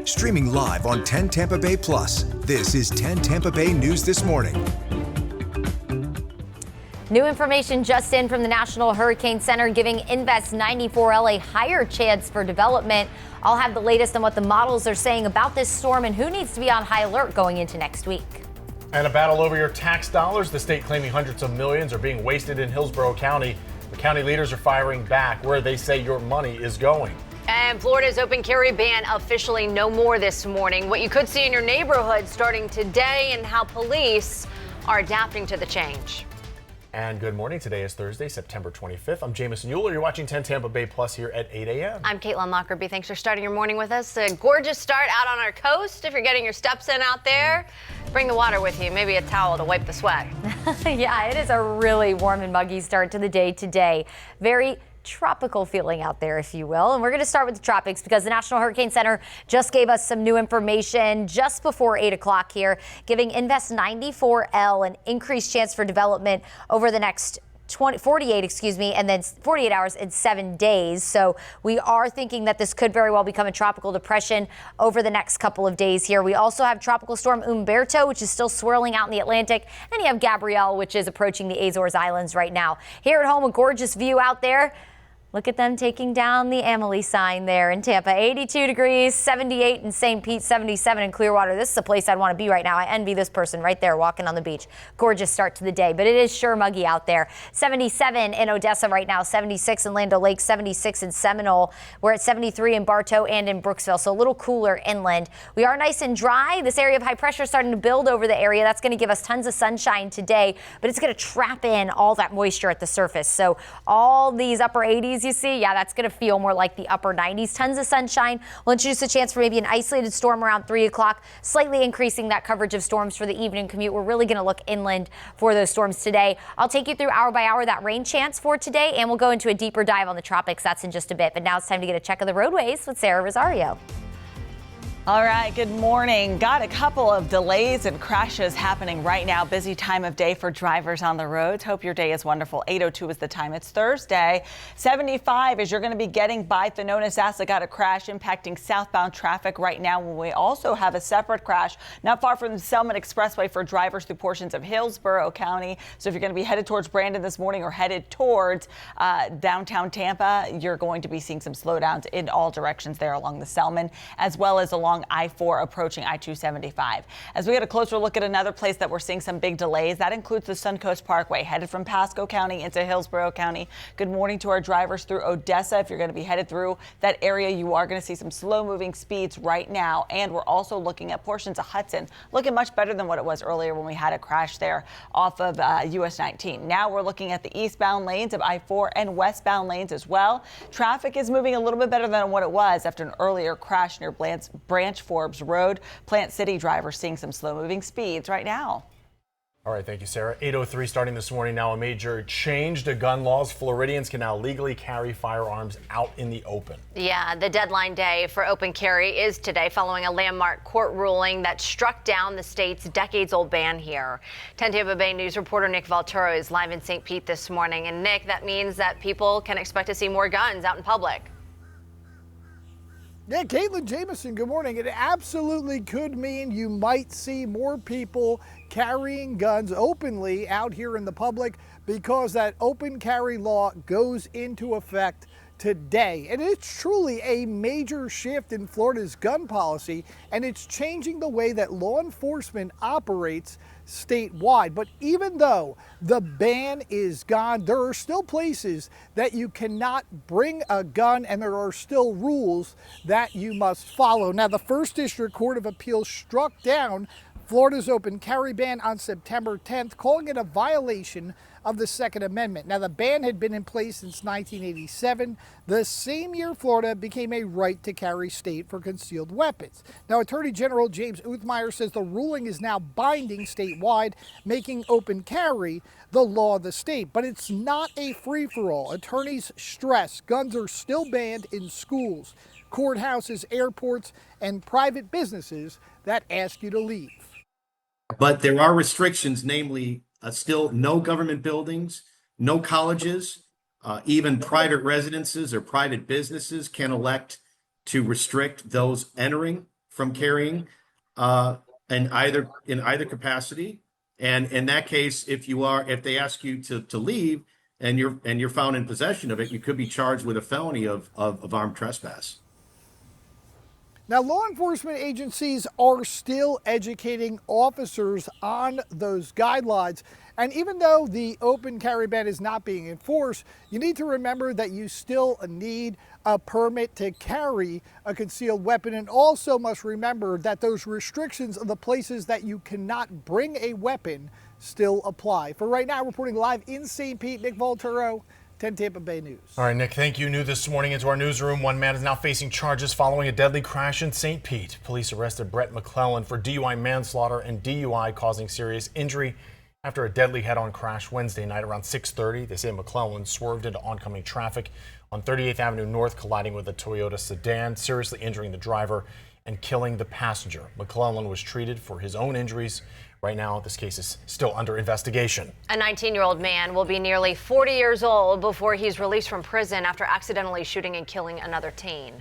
Streaming live on 10 Tampa Bay Plus, this is 10 Tampa Bay News This Morning. New information just in from the National Hurricane Center giving Invest 94L a higher chance for development. I'll have the latest on what the models are saying about this storm and who needs to be on high alert going into next week. And a battle over your tax dollars. The state claiming hundreds of millions are being wasted in Hillsboro County. The county leaders are firing back where they say your money is going. And Florida's open carry ban officially no more this morning. What you could see in your neighborhood starting today and how police are adapting to the change. And good morning. Today is Thursday, September 25th. I'm Jamison Euler. You're watching 10 Tampa Bay Plus here at 8 a.m. I'm Caitlin Lockerbie. Thanks for starting your morning with us. A gorgeous start out on our coast. If you're getting your steps in out there, bring the water with you. Maybe a towel to wipe the sweat. Yeah, it is a really warm and muggy start to the day today. Very tropical feeling out there, if you will. And we're going to start with the tropics because the National Hurricane Center just gave us some new information just before 8 o'clock here, giving Invest 94L an increased chance for development over the next 48 hours and 7 days. So we are thinking that this could very well become a tropical depression over the next couple of days here. We also have Tropical Storm Umberto, which is still swirling out in the Atlantic. And you have Gabrielle, which is approaching the Azores Islands right now. Here at home, a gorgeous view out there. Look at them taking down the Amelie sign there in Tampa. 82 degrees, 78 in St. Pete, 77 in Clearwater. This is a place I'd want to be right now. I envy this person right there walking on the beach. Gorgeous start to the day, but it is sure muggy out there. 77 in Odessa right now, 76 in Land O'Lakes, 76 in Seminole. We're at 73 in Bartow and in Brooksville, so a little cooler inland. We are nice and dry. This area of high pressure is starting to build over the area. That's going to give us tons of sunshine today, but it's going to trap in all that moisture at the surface. So all these upper 80s you see, yeah, that's going to feel more like the upper 90s. Tons of sunshine. We'll introduce a chance for maybe an isolated storm around 3 o'clock, slightly increasing that coverage of storms for the evening commute. We're really going to look inland for those storms today. I'll take you through hour by hour that rain chance for today, and we'll go into a deeper dive on the tropics. That's in just a bit. But now it's time to get a check of the roadways with Sarah Rosario. All right, good morning. Got a couple of delays and crashes happening right now. Busy time of day for drivers on the roads. Hope your day is wonderful. 8:02 is the time. It's Thursday. 75 as you're going to be getting by Thonotosassa. Got a crash impacting southbound traffic right now. We also have a separate crash not far from the Selman Expressway for drivers through portions of Hillsboro County. So if you're going to be headed towards Brandon this morning or headed towards downtown Tampa, you're going to be seeing some slowdowns in all directions there along the Selman, as well as along I-4 approaching I-275. As we get a closer look at another place that we're seeing some big delays, that includes the Suncoast Parkway headed from Pasco County into Hillsboro County. Good morning to our drivers through Odessa. If you're going to be headed through that area, you are going to see some slow moving speeds right now. And we're also looking at portions of Hudson looking much better than what it was earlier when we had a crash there off of US 19. Now we're looking at the eastbound lanes of I-4 and westbound lanes as well. Traffic is moving a little bit better than what it was after an earlier crash near Branch Forbes Road. Plant City drivers seeing some slow moving speeds right now. All right, thank you, Sarah. 8:03 starting this morning. Now a major change to gun laws. Floridians can now legally carry firearms out in the open. Yeah, the deadline day for open carry is today following a landmark court ruling that struck down the state's decades-old ban here. 10 Tampa Bay News reporter Nick Valturo is live in St. Pete this morning. And Nick, that means that people can expect to see more guns out in public. Yeah, Caitlin, Jamison, good morning. It absolutely could mean you might see more people carrying guns openly out here in the public because that open carry law goes into effect today. And it's truly a major shift in Florida's gun policy, and it's changing the way that law enforcement operates statewide. But even though the ban is gone, there are still places that you cannot bring a gun, and there are still rules that you must follow. Now, the First District Court of Appeals struck down Florida's open carry ban on September 10th, calling it a violation of the Second Amendment. Now, the ban had been in place since 1987, the same year Florida became a right to carry state for concealed weapons. Now, Attorney General James Uthmeyer says the ruling is now binding statewide, making open carry the law of the state. But it's not a free-for-all. Attorneys stress guns are still banned in schools, courthouses, airports, and private businesses that ask you to leave. But there are restrictions, namely still no government buildings, no colleges, even private residences or private businesses can elect to restrict those entering. from carrying in either capacity. And in that case, if they ask you to leave and you're found in possession of it, you could be charged with a felony of armed trespass. Now, law enforcement agencies are still educating officers on those guidelines. And even though the open carry ban is not being enforced, you need to remember that you still need a permit to carry a concealed weapon, and also must remember that those restrictions of the places that you cannot bring a weapon still apply. For right now, reporting live in St. Pete, Nick Volturo, 10 Tampa Bay News. All right, Nick, thank you. New this morning into our newsroom. One man is now facing charges following a deadly crash in St. Pete. Police arrested Brett McClellan for DUI manslaughter and DUI causing serious injury after a deadly head-on crash Wednesday night around 6:30. They say McClellan swerved into oncoming traffic on 38th Avenue North, colliding with a Toyota sedan, seriously injuring the driver and killing the passenger. McClellan was treated for his own injuries. Right now, this case is still under investigation. A 19-year-old man will be nearly 40 years old before he's released from prison after accidentally shooting and killing another teen.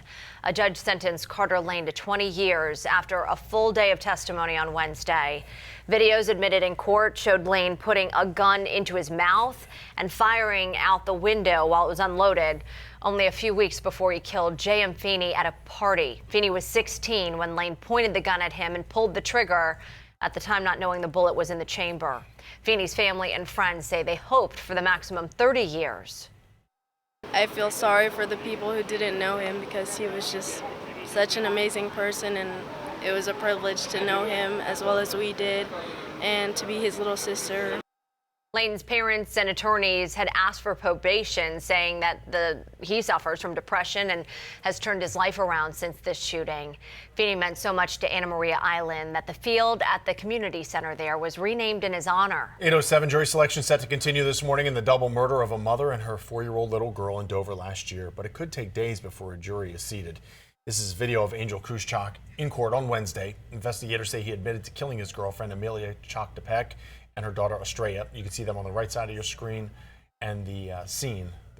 A judge sentenced Carter Lane to 20 years after a full day of testimony on Wednesday. Videos admitted in court showed Lane putting a gun into his mouth and firing out the window while it was unloaded, only a few weeks before he killed J.M. Feeney at a party. Feeney was 16 when Lane pointed the gun at him and pulled the trigger, at the time not knowing the bullet was in the chamber. Feeney's family and friends say they hoped for the maximum 30 years. I feel sorry for the people who didn't know him because he was just such an amazing person, and it was a privilege to know him as well as we did and to be his little sister. Lane's parents and attorneys had asked for probation, saying that he suffers from depression and has turned his life around since this shooting. Feeney meant so much to Anna Maria Island that the field at the community center there was renamed in his honor. 8:07 jury selection set to continue this morning in the double murder of a mother and her 4-year-old little girl in Dover last year, but it could take days before a jury is seated. This is video of Angel Kuschak in court on Wednesday. Investigators say he admitted to killing his girlfriend, Amelia Chokdepek, and her daughter, Estrella. You can see them on the right side of your screen, and the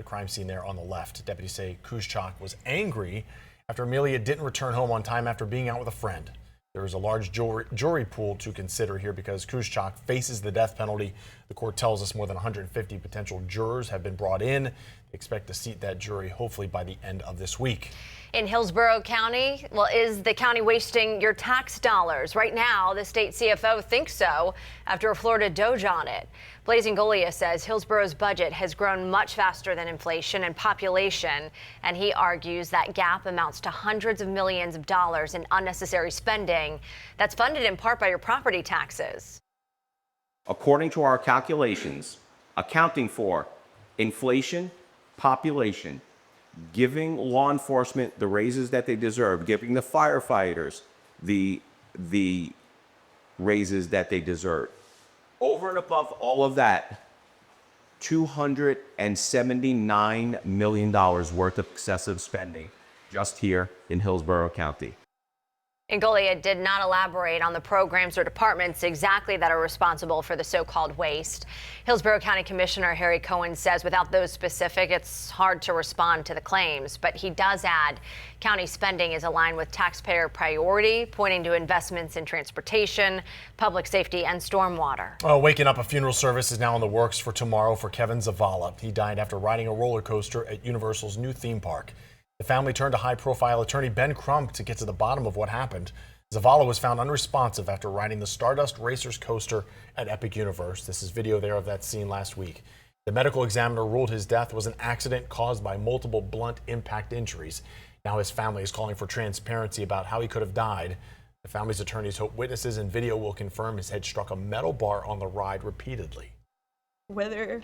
crime scene there on the left. Deputies say Kuschak was angry after Amelia didn't return home on time after being out with a friend. There is a large jury pool to consider here because Kuschak faces the death penalty. The court tells us more than 150 potential jurors have been brought in. They expect to seat that jury hopefully by the end of this week. In Hillsboro County, well, is the county wasting your tax dollars? Right now, the state CFO thinks so after a Florida Doge audit. Blazing Golia says Hillsboro's budget has grown much faster than inflation and population, and he argues that gap amounts to hundreds of millions of dollars in unnecessary spending that's funded in part by your property taxes. According to our calculations, accounting for inflation, population, giving law enforcement the raises that they deserve, giving the firefighters the raises that they deserve. Over and above all of that, $279 million worth of excessive spending just here in Hillsboro County. And Golia did not elaborate on the programs or departments exactly that are responsible for the so-called waste. Hillsboro County Commissioner Harry Cohen says without those specifics, it's hard to respond to the claims. But he does add county spending is aligned with taxpayer priority, pointing to investments in transportation, public safety, and stormwater. Waking up, a funeral service is now in the works for tomorrow for Kevin Zavala. He died after riding a roller coaster at Universal's new theme park. The family turned to high-profile attorney Ben Crump to get to the bottom of what happened. Zavala was found unresponsive after riding the Stardust Racers coaster at Epic Universe. This is video there of that scene last week. The medical examiner ruled his death was an accident caused by multiple blunt impact injuries. Now his family is calling for transparency about how he could have died. The family's attorneys hope witnesses and video will confirm his head struck a metal bar on the ride repeatedly. Whether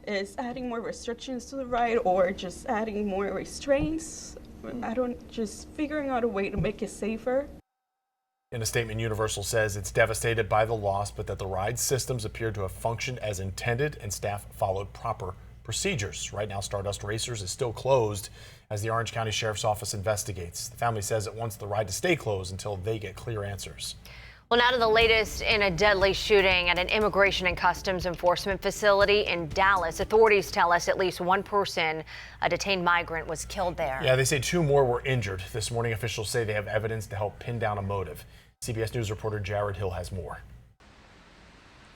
it's adding more restrictions to the ride or just adding more restraints, just figuring out a way to make it safer. In a statement, Universal says it's devastated by the loss, but that the ride systems appear to have functioned as intended and staff followed proper procedures. Right now, Stardust Racers is still closed as the Orange County Sheriff's Office investigates. The family says it wants the ride to stay closed until they get clear answers. Well, now to the latest in a deadly shooting at an immigration and customs enforcement facility in Dallas. Authorities tell us at least one person, a detained migrant, was killed there. Yeah, they say 2 more were injured. This morning, officials say they have evidence to help pin down a motive. CBS News reporter Jared Hill has more.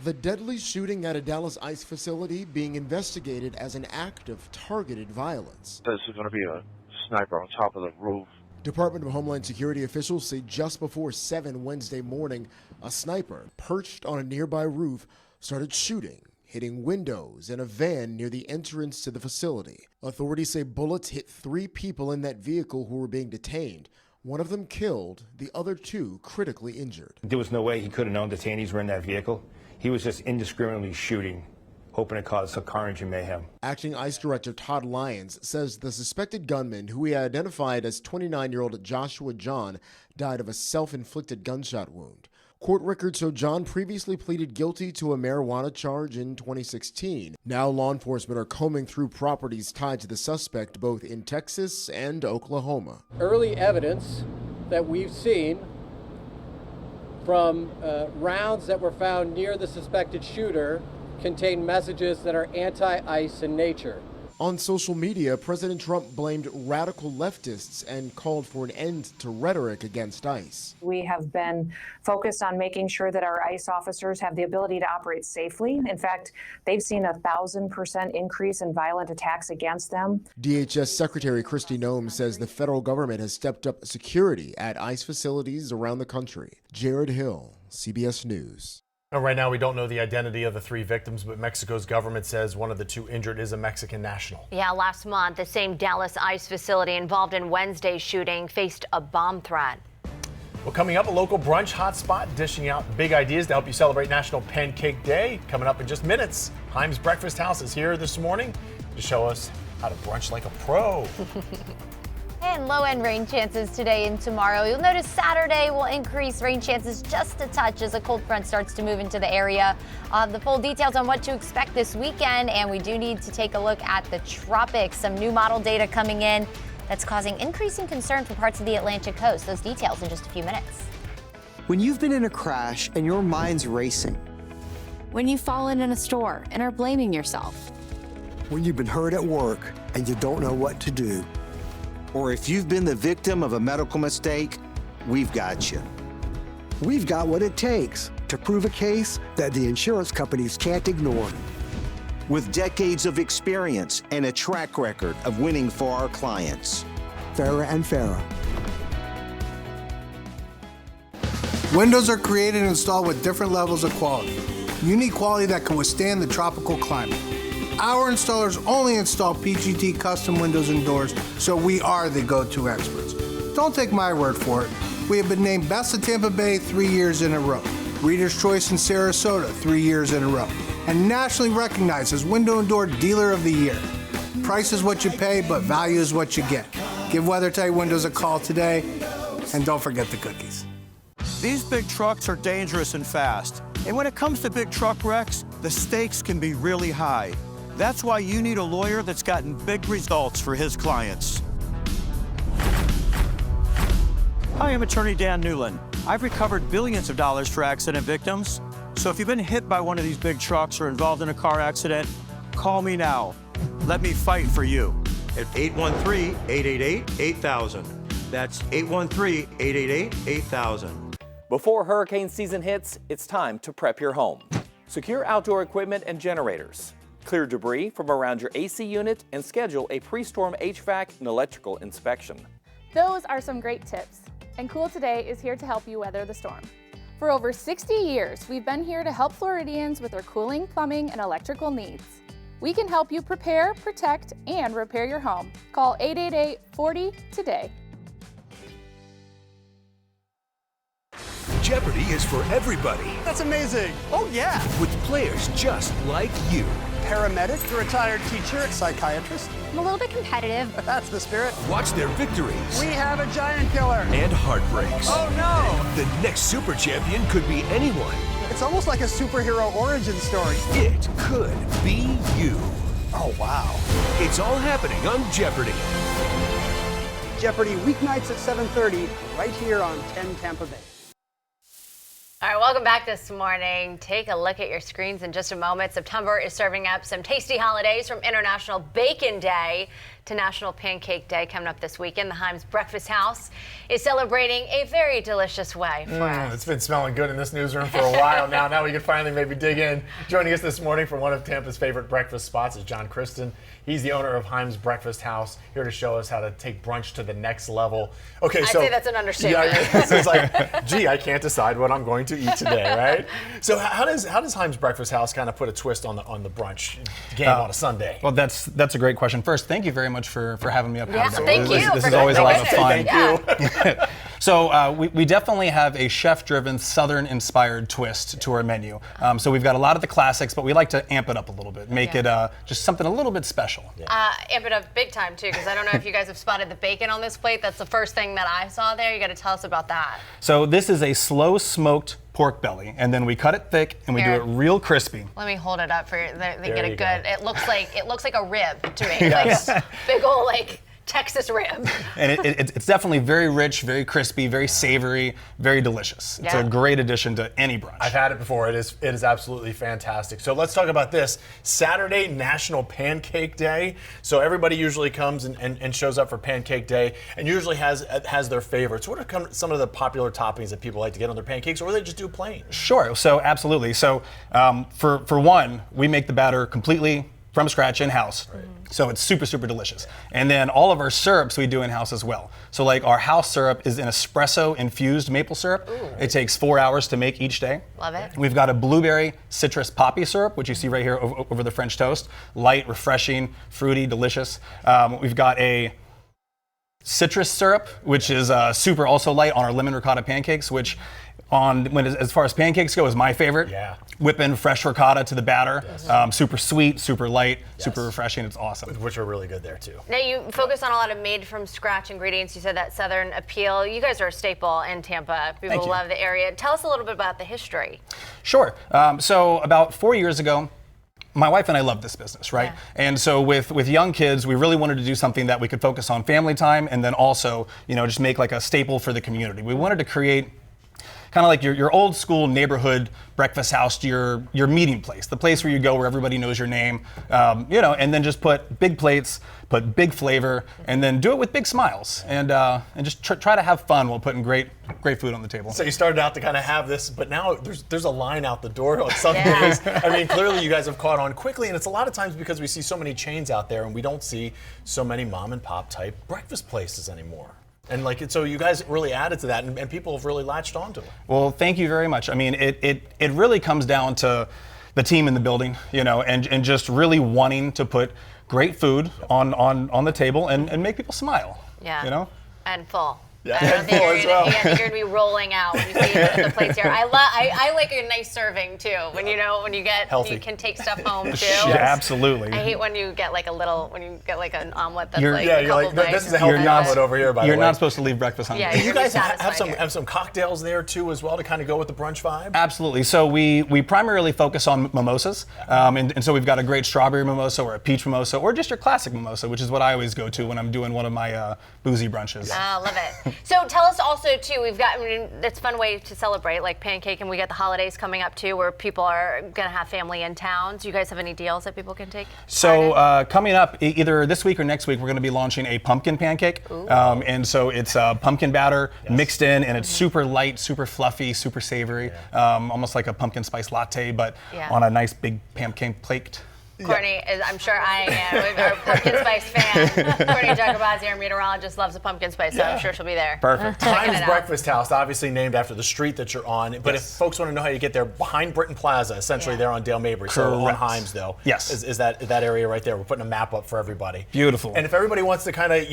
The deadly shooting at a Dallas ICE facility being investigated as an act of targeted violence. This is going to be a sniper on top of the roof. Department of Homeland Security officials say just before 7 Wednesday morning, a sniper perched on a nearby roof started shooting, hitting windows and a van near the entrance to the facility. Authorities say bullets hit 3 people in that vehicle who were being detained. One of them killed, the other 2 critically injured. There was no way he could have known detainees were in that vehicle. He was just indiscriminately shooting, hoping to cause some carnage and mayhem. Acting ICE Director Todd Lyons says the suspected gunman, who he identified as 29-year-old Joshua John, died of a self-inflicted gunshot wound. Court records show John previously pleaded guilty to a marijuana charge in 2016. Now law enforcement are combing through properties tied to the suspect both in Texas and Oklahoma. Early evidence that we've seen from rounds that were found near the suspected shooter contain messages that are anti-ICE in nature. On social media, President Trump blamed radical leftists and called for an end to rhetoric against ICE. We have been focused on making sure that our ICE officers have the ability to operate safely. In fact, they've seen a 1,000% increase in violent attacks against them. DHS Secretary Kristi Noem says the federal government has stepped up security at ICE facilities around the country. Jared Hill, CBS News. Now, right now, we don't know the identity of the 3 victims, but Mexico's government says one of the 2 injured is a Mexican national. Yeah, last month, the same Dallas ICE facility involved in Wednesday's shooting faced a bomb threat. Well, coming up, a local brunch hotspot dishing out big ideas to help you celebrate National Pancake Day. Coming up in just minutes, Heim's Breakfast House is here this morning to show us how to brunch like a pro. And low-end rain chances today and tomorrow. You'll notice Saturday will increase rain chances just a touch as a cold front starts to move into the area. The full details on what to expect this weekend, and we do need to take a look at the tropics. Some new model data coming in that's causing increasing concern for parts of the Atlantic coast. Those details in just a few minutes. When you've been in a crash and your mind's racing. When you've fallen in a store and are blaming yourself. When you've been hurt at work and you don't know what to do. Or if you've been the victim of a medical mistake, we've got you. We've got what it takes to prove a case that the insurance companies can't ignore. With decades of experience and a track record of winning for our clients. Farah and Farah. Windows are created and installed with different levels of quality. You need quality that can withstand the tropical climate. Our installers only install PGT custom windows and doors, so we are the go-to experts. Don't take my word for it. We have been named Best of Tampa Bay 3 years in a row, Reader's Choice in Sarasota 3 years in a row, and nationally recognized as Window and Door Dealer of the Year. Price is what you pay, but value is what you get. Give WeatherTight Windows a call today, and don't forget the cookies. These big trucks are dangerous and fast, and when it comes to big truck wrecks, the stakes can be really high. That's why you need a lawyer that's gotten big results for his clients. Hi, I'm attorney Dan Newland. I've recovered billions of dollars for accident victims. So if you've been hit by one of these big trucks or involved in a car accident, call me now. Let me fight for you at 813-888-8000. That's 813-888-8000. Before hurricane season hits, it's time to prep your home. Secure outdoor equipment and generators. Clear debris from around your AC unit and schedule a pre-storm HVAC and electrical inspection. Those are some great tips, and Cool Today is here to help you weather the storm. For over 60 years, we've been here to help Floridians with their cooling, plumbing, and electrical needs. We can help you prepare, protect, and repair your home. Call 888-40-TODAY. Jeopardy is for everybody. That's amazing. Oh, yeah. With players just like you. Paramedic, a retired teacher, psychiatrist. I'm a little bit competitive. That's the spirit. Watch their victories. We have a giant killer. And heartbreaks. Oh, no. The next super champion could be anyone. It's almost like a superhero origin story. It could be you. Oh, wow. It's all happening on Jeopardy. Jeopardy weeknights at 7:30, right here on 10 Tampa Bay. All right, welcome back this morning. Take a look at your screens in just a moment. September is serving up some tasty holidays, from International Bacon Day to National Pancake Day coming up this weekend. The Himes Breakfast House is celebrating a very delicious way for us. It's been smelling good in this newsroom for a while now. Now we can finally maybe dig in. Joining us this morning from one of Tampa's favorite breakfast spots is John Kristen. He's the owner of Himes Breakfast House, here to show us how to take brunch to the next level. Okay, I'd so say that's an understatement. Yeah, it's like, gee, I can't decide what I'm going to eat today, right? So how does Himes Breakfast House kind of put a twist on the brunch game on a Sunday? Well, that's a great question. First, thank you very much for having me up here today. Thank you. This is always a lot of fun. Thank you. So we definitely have a chef-driven, Southern-inspired twist to our menu. So we've got a lot of the classics, but we like to amp it up a little bit, make it just something a little bit special. Amp it up big time, too, because I don't know if you guys have spotted the bacon on this plate. That's the first thing that I saw there. You got to tell us about that. So this is a slow-smoked pork belly, and then we cut it thick and we do it real crispy. Let me hold it up for you. They get it good. Go. It looks like a rib to me. Yes. Like big old Texas rib. And it's definitely very rich, very crispy, very savory, very delicious. It's a great addition to any brunch. I've had it before. It is absolutely fantastic. So let's talk about this. Saturday, National Pancake Day. So everybody usually comes and shows up for Pancake Day and usually has their favorites. What are some of the popular toppings that people like to get on their pancakes, or they just do plain? Sure. So absolutely. So for one, we make the batter completely from scratch in-house. Right. So it's super, super delicious. And then all of our syrups we do in-house as well. So like our house syrup is an espresso infused maple syrup. Ooh. It takes 4 hours to make each day. Love it. We've got a blueberry citrus poppy syrup, which you see right here over the French toast. Light, refreshing, fruity, delicious. We've got a citrus syrup, which is super also light on our lemon ricotta pancakes, which as far as pancakes go, is my favorite. Yeah. Whip in fresh ricotta to the batter. Yes. Super sweet, super light, super refreshing. It's awesome. Which are really good there too. Now you focus on a lot of made from scratch ingredients. You said that Southern appeal. You guys are a staple in Tampa. People love the area. Tell us a little bit about the history. Sure. So about 4 years ago, my wife and I love this business, right? Yeah. And so with young kids, we really wanted to do something that we could focus on family time and then also, just make like a staple for the community. We wanted to create kind of like your old school neighborhood breakfast house, your meeting place, the place where you go where everybody knows your name, and then just put big plates, put big flavor, and then do it with big smiles, and just try to have fun while putting great food on the table. So you started out to kind of have this, but now there's a line out the door on some days. I mean, clearly you guys have caught on quickly, and it's a lot of times because we see so many chains out there, and we don't see so many mom and pop type breakfast places anymore. And so you guys really added to that, and people have really latched onto it. Well, thank you very much. I mean, it really comes down to the team in the building, and just really wanting to put great food on the table and make people smile. Yeah. And full. Yeah. I don't think you're going to be rolling out when you see the plates here. I like a nice serving too. When you get healthy. You can take stuff home too. Yeah, absolutely. I hate when you get like an omelet that's this is a healthy omelet over here. By the way, you're not supposed to leave breakfast hungry. Yeah, you guys have some cocktails there too as well to kind of go with the brunch vibe. Absolutely. So we primarily focus on mimosas, and so we've got a great strawberry mimosa or a peach mimosa or just your classic mimosa, which is what I always go to when I'm doing one of my boozy brunches. Love it. So tell us also too, it's a fun way to celebrate, like pancake, and we got the holidays coming up too, where people are gonna have family in town. Do you guys have any deals that people can take? So coming up, either this week or next week, we're gonna be launching a pumpkin pancake. And so it's pumpkin batter mixed in, and it's super light, super fluffy, super savory, almost like a pumpkin spice latte, but on a nice big pancake plate. Courtney, I'm sure I am. Our pumpkin spice fan. Courtney Jacobazzi, our meteorologist, loves the pumpkin spice, so I'm sure she'll be there. Perfect. Himes Breakfast House, obviously named after the street that you're on. But if folks want to know how you get there, behind Britton Plaza, essentially there on Dale Mabry. So on Himes, though. Yes. Is that area right there? We're putting a map up for everybody. Beautiful. And if everybody wants to kind of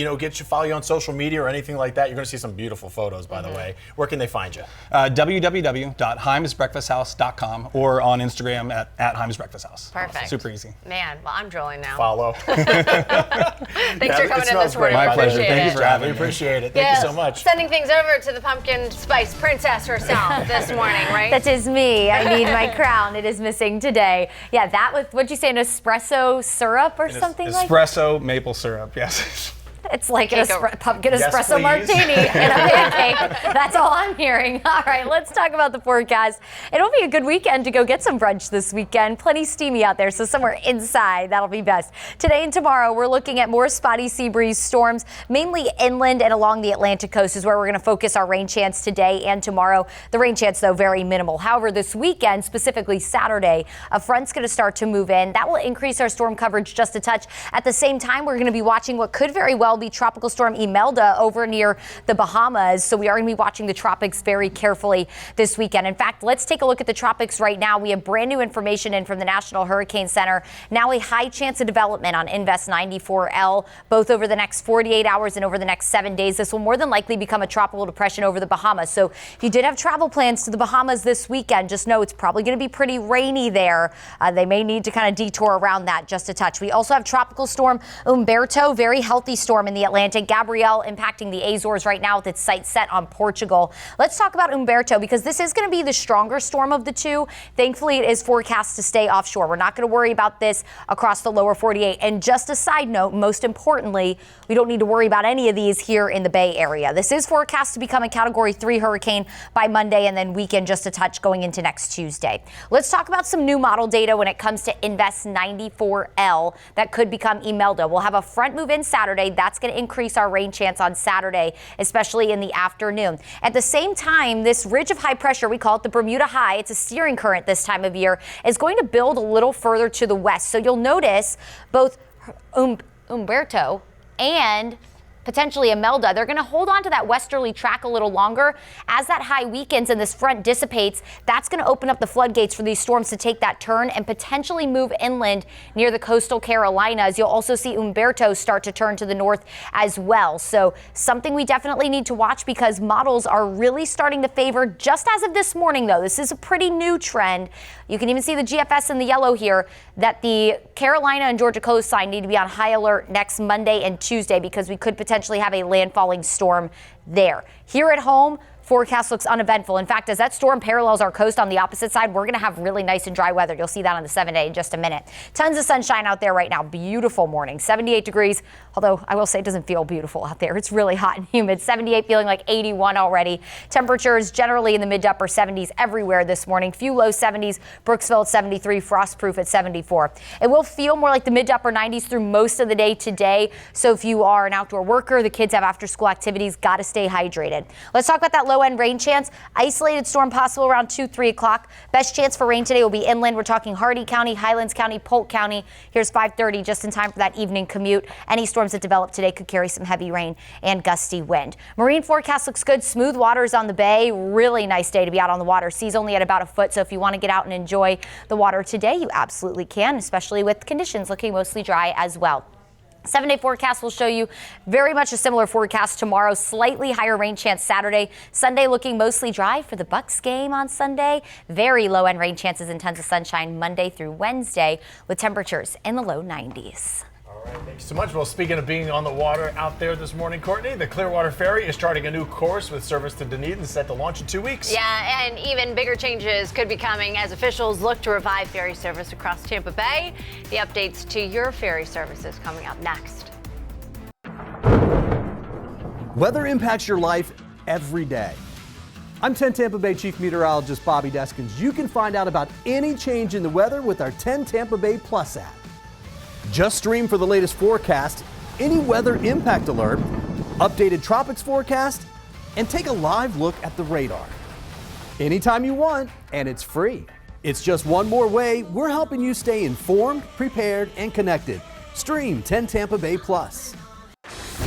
follow you on social media or anything like that, you're going to see some beautiful photos, by the way. Where can they find you? www.himesbreakfasthouse.com or on Instagram at Himes Breakfast House. Perfect. Super easy. Man, well, I'm drooling now. Follow. Thanks for coming in this morning. My pleasure. Thank you for having me. me. Appreciate it. Thank you so much. Sending things over to the pumpkin spice princess herself this morning, right? That is me. I need my crown. It is missing today. Yeah, that with, what'd you say, an espresso syrup or something like that? Espresso maple syrup, yes. It's like an pumpkin Yes, espresso please. martini and a pancake. That's all I'm hearing. All right, let's talk about the forecast. It'll be a good weekend to go get some brunch this weekend. Plenty steamy out there, so somewhere inside, that'll be best. Today and tomorrow, we're looking at more spotty sea breeze storms, mainly inland and along the Atlantic coast is where we're going to focus our rain chance today and tomorrow. The rain chance, though, very minimal. However, this weekend, specifically Saturday, a front's going to start to move in. That will increase our storm coverage just a touch. At the same time, we're going to be watching what could very well be Tropical Storm Imelda over near the Bahamas. So we are going to be watching the tropics very carefully this weekend. In fact, let's take a look at the tropics right now. We have brand new information in from the National Hurricane Center. Now a high chance of development on Invest 94L, both over the next 48 hours and over the next 7 days. This will more than likely become a tropical depression over the Bahamas. So if you did have travel plans to the Bahamas this weekend, just know it's probably going to be pretty rainy there. They may need to kind of detour around that just a touch. We also have Tropical Storm Umberto, very healthy storm in the Atlantic. Gabrielle impacting the Azores right now with its sights set on Portugal. Let's talk about Umberto because this is going to be the stronger storm of the two. Thankfully, it is forecast to stay offshore. We're not going to worry about this across the lower 48. And just a side note, most importantly, we don't need to worry about any of these here in the Bay Area. This is forecast to become a Category 3 hurricane by Monday and then weaken just a touch going into next Tuesday. Let's talk about some new model data when it comes to Invest 94L that could become Imelda. We'll have a front move in Saturday. That's going to increase our rain chance on Saturday, especially in the afternoon. At the same time, this ridge of high pressure, we call it the Bermuda High, it's a steering current this time of year, is going to build a little further to the west. So you'll notice both Umberto and potentially Imelda, they're going to hold on to that westerly track a little longer. As that high weakens and this front dissipates, that's going to open up the floodgates for these storms to take that turn and potentially move inland near the coastal Carolinas. You'll also see Umberto start to turn to the north as well. So something we definitely need to watch because models are really starting to favor, just as of this morning though, this is a pretty new trend. You can even see the GFS in the yellow here, that the Carolina and Georgia coastline need to be on high alert next Monday and Tuesday because we could potentially have a landfalling storm there. Here at home, forecast looks uneventful. In fact, as that storm parallels our coast on the opposite side, we're going to have really nice and dry weather. You'll see that on the 7-day in just a minute. Tons of sunshine out there right now. Beautiful morning. 78 degrees, although I will say it doesn't feel beautiful out there. It's really hot and humid. 78 feeling like 81 already. Temperatures generally in the mid to upper 70s everywhere this morning. Few low 70s. Brooksville at 73. Frostproof at 74. It will feel more like the mid to upper 90s through most of the day today. So if you are an outdoor worker, the kids have after school activities, got to stay hydrated. Let's talk about that low-end rain chance. Isolated storm possible around 2-3 o'clock. Best chance for rain today will be inland. We're talking Hardee County, Highlands County, Polk County. Here's 5:30 just in time for that evening commute. Any storms that develop today could carry some heavy rain and gusty wind. Marine forecast looks good. Smooth waters on the bay. Really nice day to be out on the water. Seas only at about a foot, so if you want to get out and enjoy the water today, you absolutely can, especially with conditions looking mostly dry as well. 7-day forecast will show you very much a similar forecast tomorrow. Slightly higher rain chance Saturday. Sunday looking mostly dry for the Bucks game on Sunday. Very low end rain chances and tons of sunshine Monday through Wednesday with temperatures in the low 90s. All right, thank you so much. Well, speaking of being on the water out there this morning, Courtney, the Clearwater ferry is charting a new course with service to Dunedin set to launch in 2 weeks. Yeah, and even bigger changes could be coming as officials look to revive ferry service across Tampa Bay. The updates to your ferry services coming up next. Weather impacts your life every day. I'm 10 Tampa Bay Chief Meteorologist Bobby Deskins. You can find out about any change in the weather with our 10 Tampa Bay Plus app. Just stream for the latest forecast, any weather impact alert, updated tropics forecast, and take a live look at the radar. Anytime you want, and it's free. It's just one more way we're helping you stay informed, prepared, and connected. Stream 10 Tampa Bay Plus.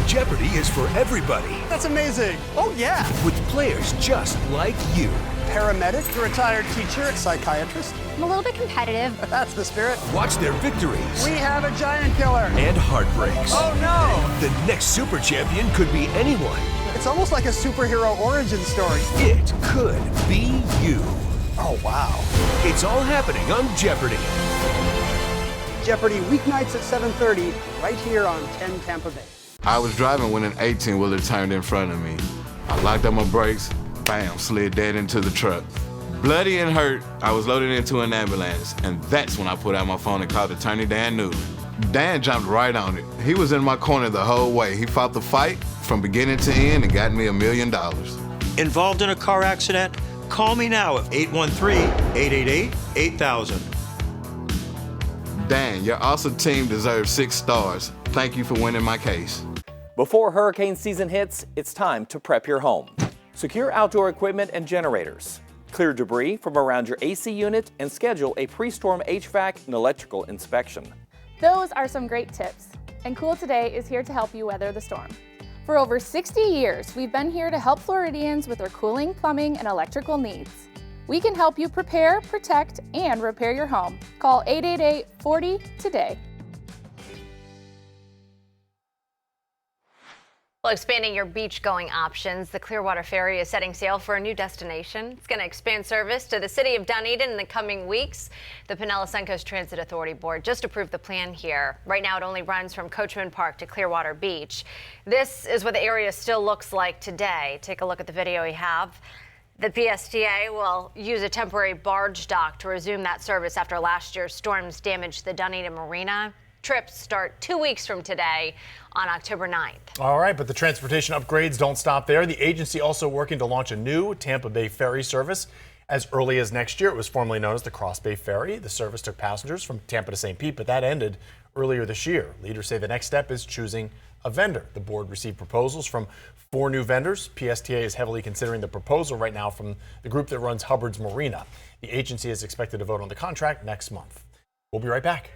Jeopardy is for everybody. That's amazing. Oh, yeah. With players just like you. Paramedic, retired teacher, psychiatrist. I'm a little bit competitive. That's the spirit. Watch their victories. We have a giant killer. And heartbreaks. Oh, no. The next super champion could be anyone. It's almost like a superhero origin story. It could be you. Oh, wow. It's all happening on Jeopardy! Jeopardy weeknights at 7:30 right here on 10 Tampa Bay. I was driving when an 18-wheeler turned in front of me. I locked up my brakes, bam, slid dead into the truck. Bloody and hurt, I was loaded into an ambulance, and that's when I put out my phone and called Attorney Dan Newland. Dan jumped right on it. He was in my corner the whole way. He fought the fight from beginning to end and got me $1 million. Involved in a car accident? Call me now at 813-888-8000. Dan, your awesome team deserves 6 stars. Thank you for winning my case. Before hurricane season hits, it's time to prep your home. Secure outdoor equipment and generators. Clear debris from around your AC unit and schedule a pre-storm HVAC and electrical inspection. Those are some great tips. And Cool Today is here to help you weather the storm. For over 60 years, we've been here to help Floridians with their cooling, plumbing, and electrical needs. We can help you prepare, protect, and repair your home. Call 888-40 Well, expanding your beach-going options, the Clearwater ferry is setting sail for a new destination. It's going to expand service to the city of Dunedin in the coming weeks. The Pinellas Suncoast Transit Authority Board just approved the plan here. Right now, it only runs from Coachman Park to Clearwater Beach. This is what the area still looks like today. Take a look at the video we have. The PSTA will use a temporary barge dock to resume that service after last year's storms damaged the Dunedin Marina. Trips start 2 weeks from today on October 9th. All right, but the transportation upgrades don't stop there. The agency also working to launch a new Tampa Bay ferry service as early as next year. It was formerly known as the Cross Bay Ferry. The service took passengers from Tampa to St. Pete, but that ended earlier this year. Leaders say the next step is choosing a vendor. The board received proposals from 4 new vendors. PSTA is heavily considering the proposal right now from the group that runs Hubbard's Marina. The agency is expected to vote on the contract next month. We'll be right back.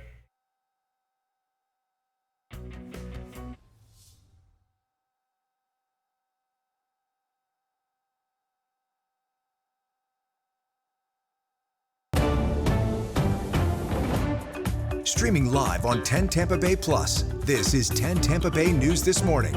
Streaming live on 10 Tampa Bay Plus, this is 10 Tampa Bay News This Morning.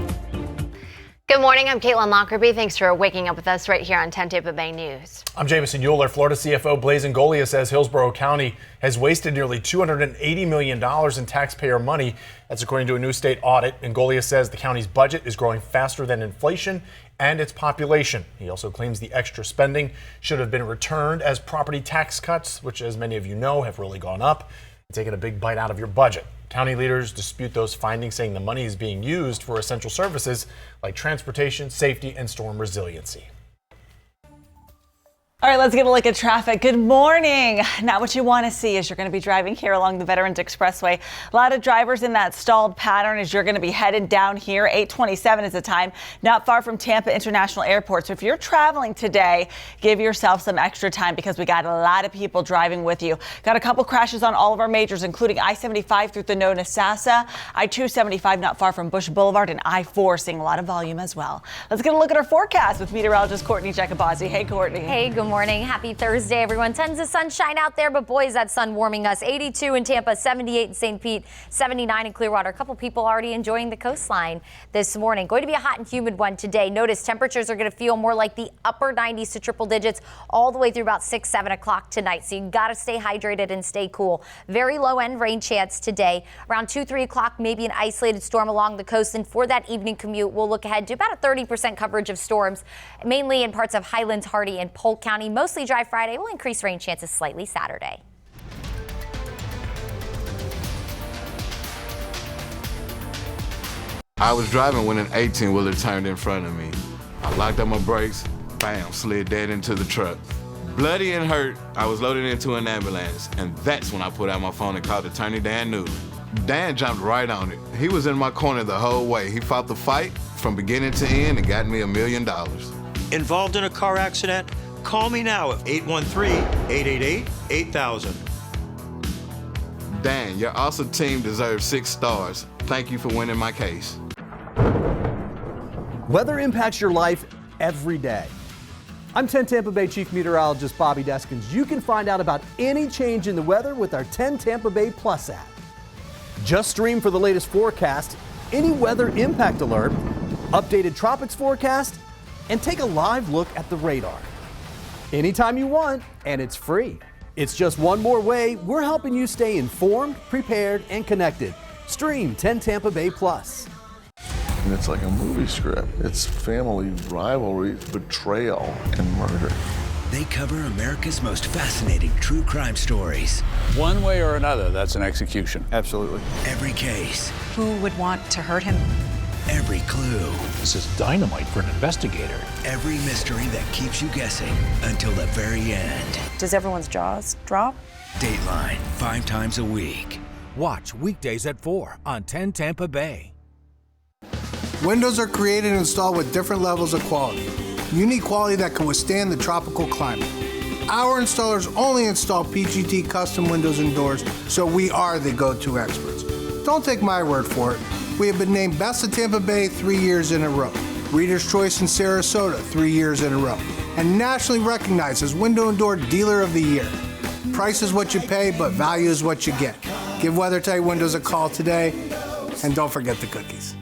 Good morning, I'm Caitlin Lockerbie. Thanks for waking up with us right here on 10 Tampa Bay News. I'm Jamison Euler. Florida CFO Blaise Ngolia says Hillsboro County has wasted nearly $280 million in taxpayer money. That's according to a new state audit. Ngolia says the county's budget is growing faster than inflation and its population. He also claims the extra spending should have been returned as property tax cuts, which, as many of you know, have really gone up, taking a big bite out of your budget. County leaders dispute those findings, saying the money is being used for essential services like transportation, safety, and storm resiliency. All right, let's get a look at traffic. Good morning. Not what you want to see as you're going to be driving here along the Veterans Expressway. A lot of drivers in that stalled pattern as you're going to be headed down here. 8:27 is the time, not far from Tampa International Airport. So if you're traveling today, give yourself some extra time because we got a lot of people driving with you. Got a couple crashes on all of our majors, including I-75 through the Nonasassa, I-275 not far from Bush Boulevard, and I-4 seeing a lot of volume as well. Let's get a look at our forecast with meteorologist Courtney Jacobazi. Hey, Courtney. Hey, good morning. Happy Thursday, everyone. Tons of sunshine out there, but boy, is that sun warming us. 82 in Tampa, 78 in St. Pete, 79 in Clearwater. A couple people already enjoying the coastline this morning. Going to be a hot and humid one today. Notice temperatures are going to feel more like the upper 90s to triple digits all the way through about 6, 7 o'clock tonight. So you got to stay hydrated and stay cool. Very low end rain chance today. Around 2, 3 o'clock, maybe an isolated storm along the coast. And for that evening commute, we'll look ahead to about a 30% coverage of storms, mainly in parts of Highlands, Hardy, and Polk County. Mostly dry Friday. Will increase rain chances slightly Saturday. I was driving when an 18-wheeler turned in front of me. I locked up my brakes, bam, slid dead into the truck. Bloody and hurt, I was loaded into an ambulance, and that's when I put out my phone and called attorney Dan Newland. Dan jumped right on it. He was in my corner the whole way. He fought the fight from beginning to end and got me $1 million. Involved in a car accident? Call me now at 813-888-8000. Dan, your awesome team deserves 6 stars. Thank you for winning my case. Weather impacts your life every day. I'm 10 Tampa Bay Chief Meteorologist Bobby Deskins. You can find out about any change in the weather with our 10 Tampa Bay Plus app. Just stream for the latest forecast, any weather impact alert, updated tropics forecast, and take a live look at the radar. Anytime you want, and it's free. It's just one more way we're helping you stay informed, prepared, and connected. Stream 10 Tampa Bay Plus. And it's like a movie script. It's family rivalry, betrayal, and murder. They cover America's most fascinating true crime stories. One way or another, that's an execution. Absolutely. Every case. Who would want to hurt him? Every clue. This is dynamite for an investigator. Every mystery that keeps you guessing until the very end. Does everyone's jaws drop? Dateline, 5 times a week. Watch weekdays at 4 on 10 Tampa Bay. Windows are created and installed with different levels of quality. Unique quality that can withstand the tropical climate. Our installers only install PGT custom windows and doors, so we are the go-to experts. Don't take my word for it. We have been named Best of Tampa Bay 3 years in a row, Reader's Choice in Sarasota 3 years in a row, and nationally recognized as Window and Door Dealer of the Year. Price is what you pay, but value is what you get. Give WeatherTight Windows a call today, and don't forget the cookies.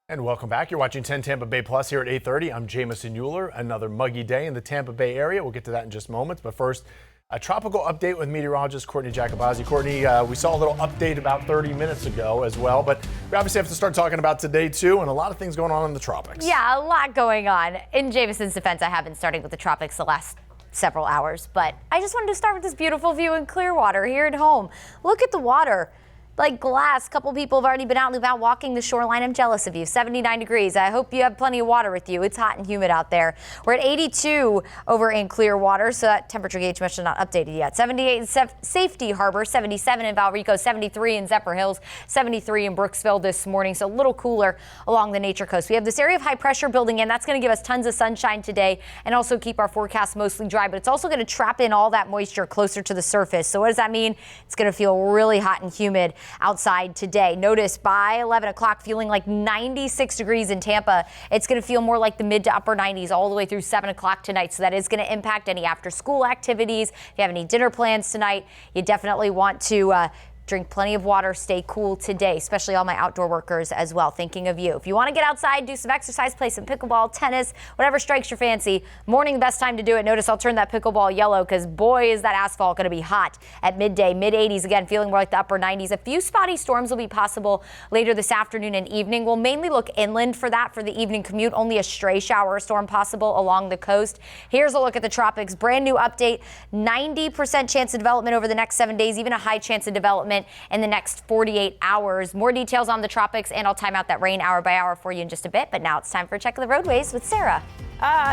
And welcome back. You're watching 10 Tampa Bay Plus here at 8:30. I'm Jamison Euler. Another muggy day in the Tampa Bay area. We'll get to that in just moments. But first, a tropical update with meteorologist Courtney Jacobazzi. Courtney, we saw a little update about 30 minutes ago as well, but we obviously have to start talking about today too, and a lot of things going on in the tropics. Yeah, a lot going on. In Jamison's defense, I have been starting with the tropics the last several hours, but I just wanted to start with this beautiful view in Clearwater here at home. Look at the water. Like glass. A couple people have already been out and about walking the shoreline. I'm jealous of you. 79 degrees. I hope you have plenty of water with you. It's hot and humid out there. We're at 82 over in Clearwater, so that temperature gauge must have not updated yet. 78 in Safety Harbor, 77 in Valrico, 73 in Zephyr Hills, 73 in Brooksville this morning, so a little cooler along the Nature Coast. We have this area of high pressure building in. That's going to give us tons of sunshine today and also keep our forecast mostly dry, but it's also going to trap in all that moisture closer to the surface. So what does that mean? It's going to feel really hot and humid outside today. Notice by 11 o'clock feeling like 96 degrees in Tampa. It's going to feel more like the mid to upper 90s all the way through 7 o'clock tonight. So that is going to impact any after school activities. If you have any dinner plans tonight, you definitely want to drink plenty of water, stay cool today, especially all my outdoor workers as well. Thinking of you. If you want to get outside, do some exercise, play some pickleball, tennis, whatever strikes your fancy. Morning, the best time to do it. Notice I'll turn that pickleball yellow because boy, is that asphalt going to be hot at midday. Mid 80s again, feeling more like the upper 90s. A few spotty storms will be possible later this afternoon and evening. We'll mainly look inland for that for the evening commute. Only a stray shower or storm possible along the coast. Here's a look at the tropics. Brand new update. 90% chance of development over the next 7 days, even a high chance of development in the next 48 hours. More details on the tropics, and I'll time out that rain hour by hour for you in just a bit. But now it's time for a check of the roadways with Sarah.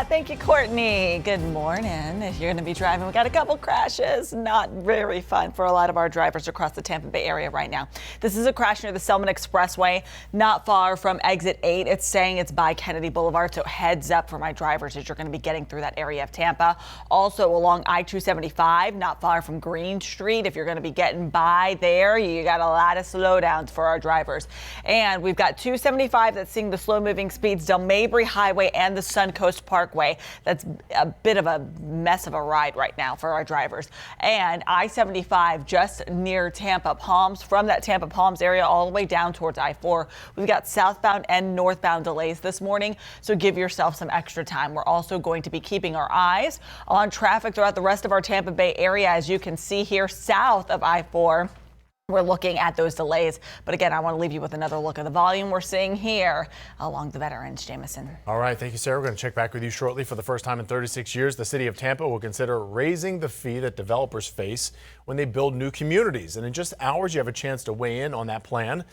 Thank you, Courtney. Good morning. If you're going to be driving, we got a couple crashes. Not very fun for a lot of our drivers across the Tampa Bay area right now. This is a crash near the Selman Expressway, not far from exit 8. It's saying it's by Kennedy Boulevard, so heads up for my drivers as you're going to be getting through that area of Tampa. Also along I-275, not far from Green Street. If you're going to be getting by there, you got a lot of slowdowns for our drivers. And we've got 275 that's seeing the slow moving speeds, Del Mabry Highway and the Suncoast Parkway. That's a bit of a mess of a ride right now for our drivers. And I-75 just near Tampa Palms, from that Tampa Palms area all the way down towards I-4. We've got southbound and northbound delays this morning, so give yourself some extra time. We're also going to be keeping our eyes on traffic throughout the rest of our Tampa Bay area. As you can see here south of I-4, we're looking at those delays. But again, I want to leave you with another look at the volume we're seeing here along the Veterans, Jamison. All right. Thank you, Sarah. We're going to check back with you shortly. For the first time in 36 years, the city of Tampa will consider raising the fee that developers face when they build new communities. And in just hours, you have a chance to weigh in on that plan.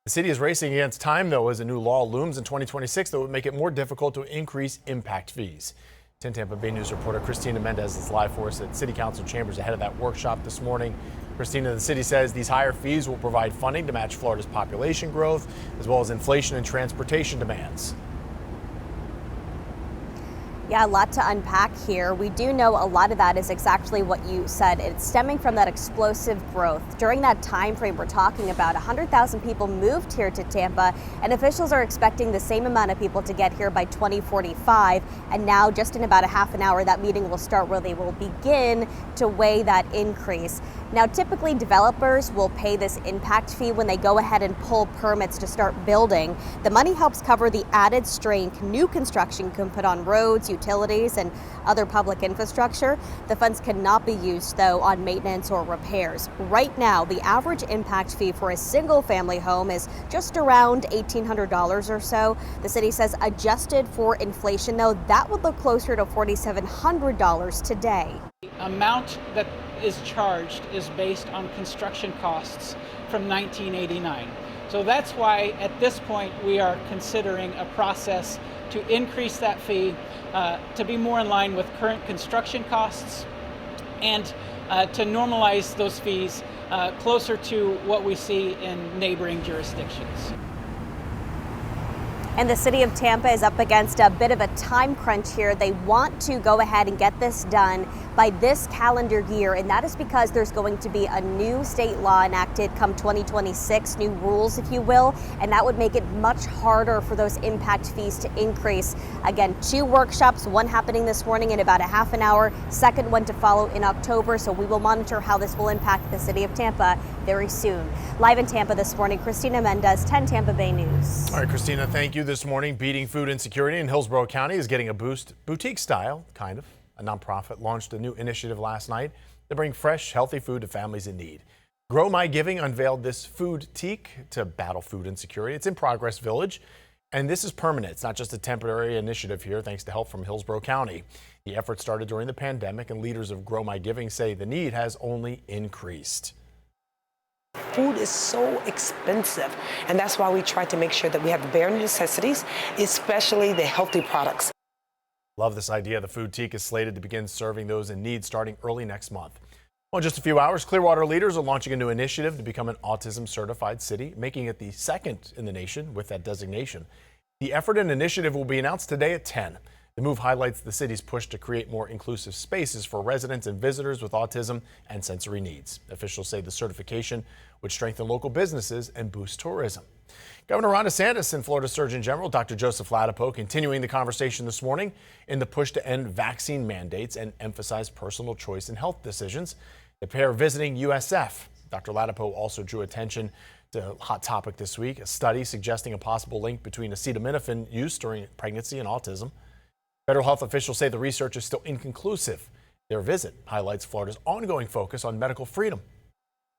The city is racing against time, though, as a new law looms in 2026 that would make it more difficult to increase impact fees. 10 Tampa Bay News reporter Christina Mendez is live for us at City Council chambers ahead of that workshop this morning. Christina, the city says these higher fees will provide funding to match Florida's population growth, as well as inflation and transportation demands. Yeah, a lot to unpack here. We do know a lot of that is exactly what you said. It's stemming from that explosive growth. During that time frame we're talking about, 100,000 people moved here to Tampa, and officials are expecting the same amount of people to get here by 2045. And now, just in about a half an hour, that meeting will start where they will begin to weigh that increase. Now, typically developers will pay this impact fee when they go ahead and pull permits to start building. The money helps cover the added strain new construction can put on roads, utilities and other public infrastructure. The funds cannot be used, though, on maintenance or repairs. Right now, the average impact fee for a single-family home is just around $1,800 or so. The city says adjusted for inflation, though, that would look closer to $4,700 today. The amount that is charged is based on construction costs from 1989. So that's why at this point we are considering a process to increase that fee to be more in line with current construction costs and to normalize those fees closer to what we see in neighboring jurisdictions. And the city of Tampa is up against a bit of a time crunch here. They want to go ahead and get this done by this calendar year, and that is because there's going to be a new state law enacted come 2026, new rules, if you will, and that would make it much harder for those impact fees to increase. Again, 2 workshops, one happening this morning in about a half an hour, second one to follow in October, so we will monitor how this will impact the city of Tampa very soon. Live in Tampa this morning, Christina Mendez, 10 Tampa Bay News. All right, Christina, thank you. This morning, beating food insecurity in Hillsboro County is getting a boost. Boutique Style, kind of, a nonprofit, launched a new initiative last night to bring fresh, healthy food to families in need. Grow My Giving unveiled this food teak to battle food insecurity. It's in Progress Village, and this is permanent. It's not just a temporary initiative here, thanks to help from Hillsboro County. The effort started during the pandemic, and leaders of Grow My Giving say the need has only increased. Food is so expensive, and that's why we try to make sure that we have the bare necessities, especially the healthy products. Love this idea. The food teak is slated to begin serving those in need starting early next month. Well, in just a few hours, Clearwater leaders are launching a new initiative to become an autism certified city, making it the second in the nation with that designation. The effort and initiative will be announced today at 10. The move highlights the city's push to create more inclusive spaces for residents and visitors with autism and sensory needs. Officials say the certification would strengthen local businesses and boost tourism. Governor Ron DeSantis and Florida Surgeon General Dr. Joseph Ladapo continuing the conversation this morning in the push to end vaccine mandates and emphasize personal choice in health decisions. The pair visiting USF. Dr. Ladapo also drew attention to a hot topic this week, a study suggesting a possible link between acetaminophen use during pregnancy and autism. Federal health officials say the research is still inconclusive. Their visit highlights Florida's ongoing focus on medical freedom.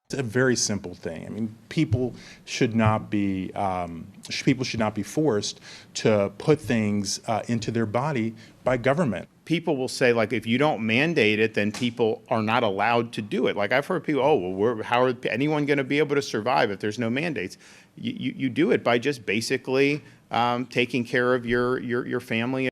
It's a very simple thing. I mean, people should not be forced to put things into their body by government. People will say, like, if you don't mandate it, then people are not allowed to do it. Like, I've heard people, oh, well, how are anyone going to be able to survive if there's no mandates? You do it by just basically taking care of your family.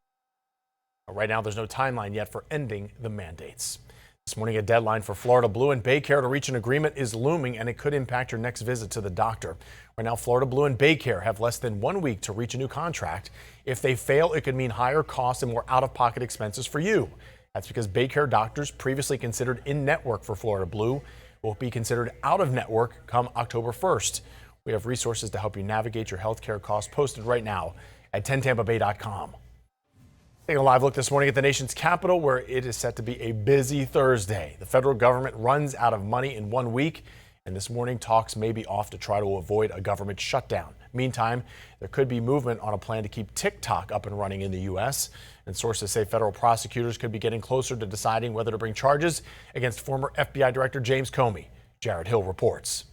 Right now, there's no timeline yet for ending the mandates. This morning, a deadline for Florida Blue and Baycare to reach an agreement is looming, and it could impact your next visit to the doctor. Right now, Florida Blue and Baycare have less than 1 week to reach a new contract. If they fail, it could mean higher costs and more out-of-pocket expenses for you. That's because Baycare doctors previously considered in-network for Florida Blue will be considered out-of-network come October 1st. We have resources to help you navigate your health care costs posted right now at 10tampabay.com. Taking a live look this morning at the nation's capital, where it is set to be a busy Thursday. The federal government runs out of money in 1 week, and this morning talks may be off to try to avoid a government shutdown. Meantime, there could be movement on a plan to keep TikTok up and running in the U.S., and sources say federal prosecutors could be getting closer to deciding whether to bring charges against former FBI Director James Comey. Jared Hill reports.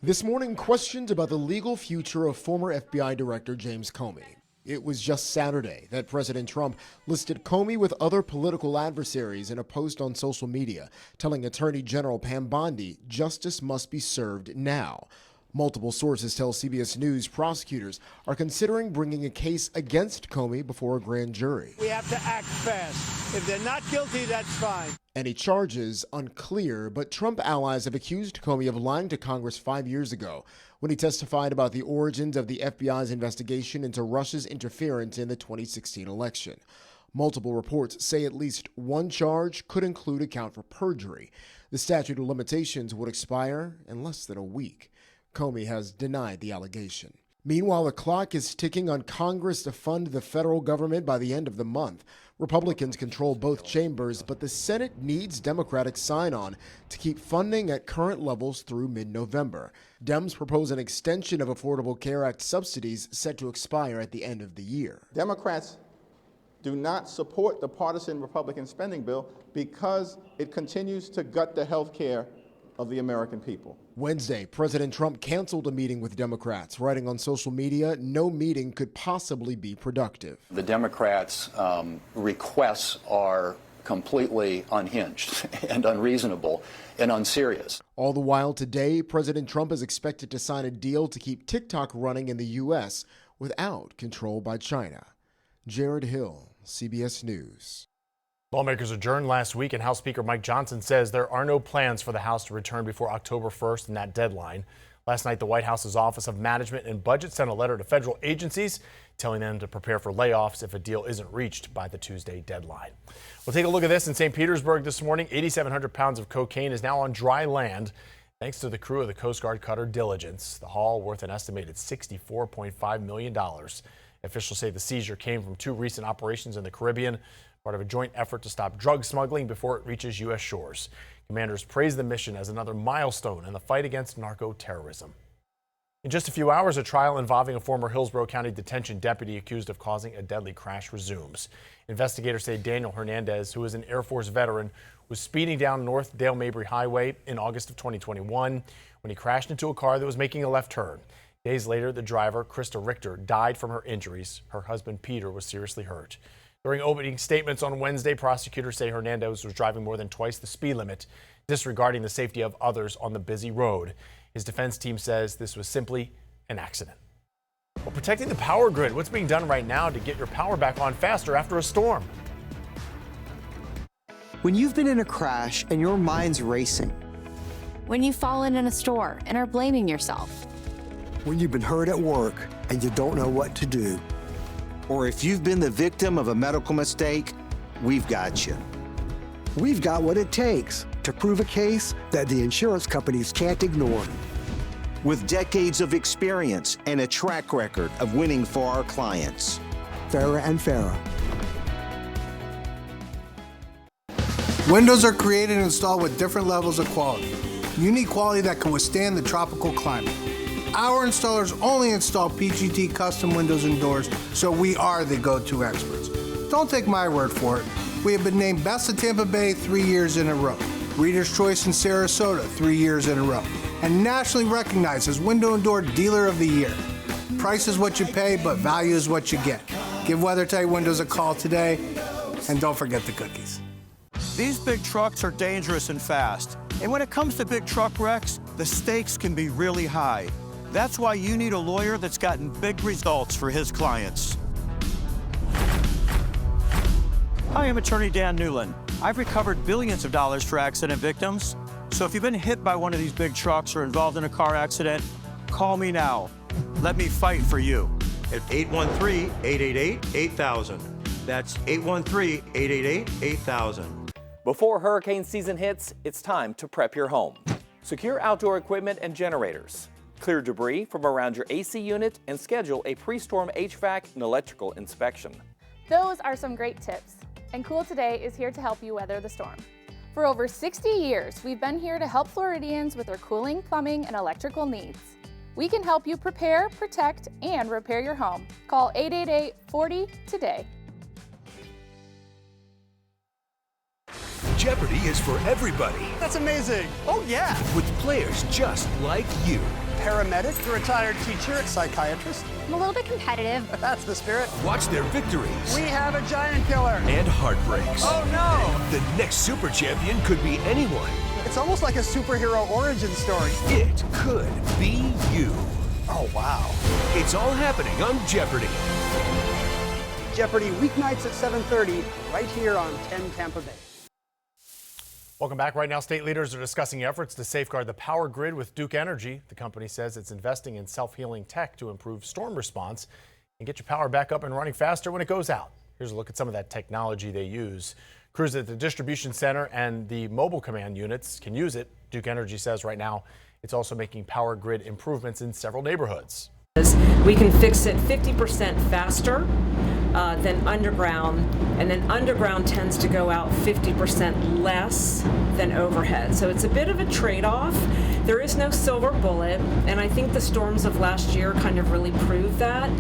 This morning, questions about the legal future of former FBI Director James Comey. It was just Saturday that President Trump listed Comey with other political adversaries in a post on social media, telling Attorney General Pam Bondi justice must be served now. Multiple sources tell CBS News prosecutors are considering bringing a case against Comey before a grand jury. We have to act fast. If they're not guilty, that's fine. Any charges unclear, but Trump allies have accused Comey of lying to Congress 5 years ago when he testified about the origins of the FBI's investigation into Russia's interference in the 2016 election. Multiple reports say at least one charge could include a count for perjury. The statute of limitations would expire in less than a week. Comey has denied the allegation. Meanwhile, the clock is ticking on Congress to fund the federal government by the end of the month. Republicans control both chambers, but the Senate needs Democratic sign-on to keep funding at current levels through mid-November. Dems propose an extension of Affordable Care Act subsidies set to expire at the end of the year. Democrats do not support the partisan Republican spending bill because it continues to gut the health care of the American people. Wednesday, President Trump canceled a meeting with Democrats, writing on social media, no meeting could possibly be productive. The Democrats' requests are completely unhinged and unreasonable and unserious. All the while today, President Trump is expected to sign a deal to keep TikTok running in the U.S. without control by China. Jared Hill, CBS News. Lawmakers adjourned last week, and House Speaker Mike Johnson says there are no plans for the House to return before October 1st and that deadline. Last night, the White House's Office of Management and Budget sent a letter to federal agencies telling them to prepare for layoffs if a deal isn't reached by the Tuesday deadline. We'll take a look at this in St. Petersburg this morning. 8,700 pounds of cocaine is now on dry land thanks to the crew of the Coast Guard cutter Diligence. The haul, worth an estimated $64.5 million. Officials say the seizure came from two recent operations in the Caribbean, part of a joint effort to stop drug smuggling before it reaches U.S. shores. Commanders praise the mission as another milestone in the fight against narco-terrorism. In just a few hours, a trial involving a former Hillsboro County detention deputy accused of causing a deadly crash resumes. Investigators say Daniel Hernandez, who is an Air Force veteran, was speeding down North Dale Mabry Highway in August of 2021 when he crashed into a car that was making a left turn. Days later, the driver, Krista Richter, died from her injuries. Her husband, Peter, was seriously hurt. During opening statements on Wednesday, prosecutors say Hernandez was driving more than twice the speed limit, disregarding the safety of others on the busy road. His defense team says this was simply an accident. Well, protecting the power grid, what's being done right now to get your power back on faster after a storm? When you've been in a crash and your mind's racing. When you've fallen in a store and are blaming yourself. When you've been hurt at work and you don't know what to do. Or if you've been the victim of a medical mistake, we've got you. We've got what it takes to prove a case that the insurance companies can't ignore. With decades of experience and a track record of winning for our clients. Farah and Farah. Windows are created and installed with different levels of quality. You need quality that can withstand the tropical climate. Our installers only install PGT custom windows and doors, so we are the go-to experts. Don't take my word for it. We have been named Best of Tampa Bay 3 years in a row, Reader's Choice in Sarasota 3 years in a row, and nationally recognized as Window and Door Dealer of the Year. Price is what you pay, but value is what you get. Give WeatherTight Windows a call today, and don't forget the cookies. These big trucks are dangerous and fast. And when it comes to big truck wrecks, the stakes can be really high. That's why you need a lawyer that's gotten big results for his clients. Hi, I'm attorney Dan Newland. I've recovered billions of dollars for accident victims. So if you've been hit by one of these big trucks or involved in a car accident, call me now. Let me fight for you. At 813-888-8000. That's 813-888-8000. Before hurricane season hits, it's time to prep your home. Secure outdoor equipment and generators. Clear debris from around your AC unit and schedule a pre-storm HVAC and electrical inspection. Those are some great tips, and Cool Today is here to help you weather the storm. For over 60 years, we've been here to help Floridians with their cooling, plumbing, and electrical needs. We can help you prepare, protect, and repair your home. Call 888-40 Jeopardy is for everybody. That's amazing. Oh, yeah. With players just like you. Paramedic, a retired teacher, psychiatrist. I'm a little bit competitive. That's the spirit. Watch their victories. We have a giant killer. And heartbreaks. Oh, no. The next super champion could be anyone. It's almost like a superhero origin story. It could be you. Oh, wow. It's all happening on Jeopardy. Jeopardy weeknights at 7:30, right here on 10 Tampa Bay. Welcome back. Right now, state leaders are discussing efforts to safeguard the power grid with Duke Energy. The company says it's investing in self-healing tech to improve storm response and get your power back up and running faster when it goes out. Here's a look at some of that technology they use. Crews at the distribution center and the mobile command units can use it. Duke Energy says right now it's also making power grid improvements in several neighborhoods. We can fix it 50% faster than underground, and then underground tends to go out 50% less than overhead. So it's a bit of a trade-off. There is no silver bullet, and I think the storms of last year kind of really proved that.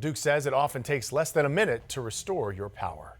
Duke says it often takes less than a minute to restore your power.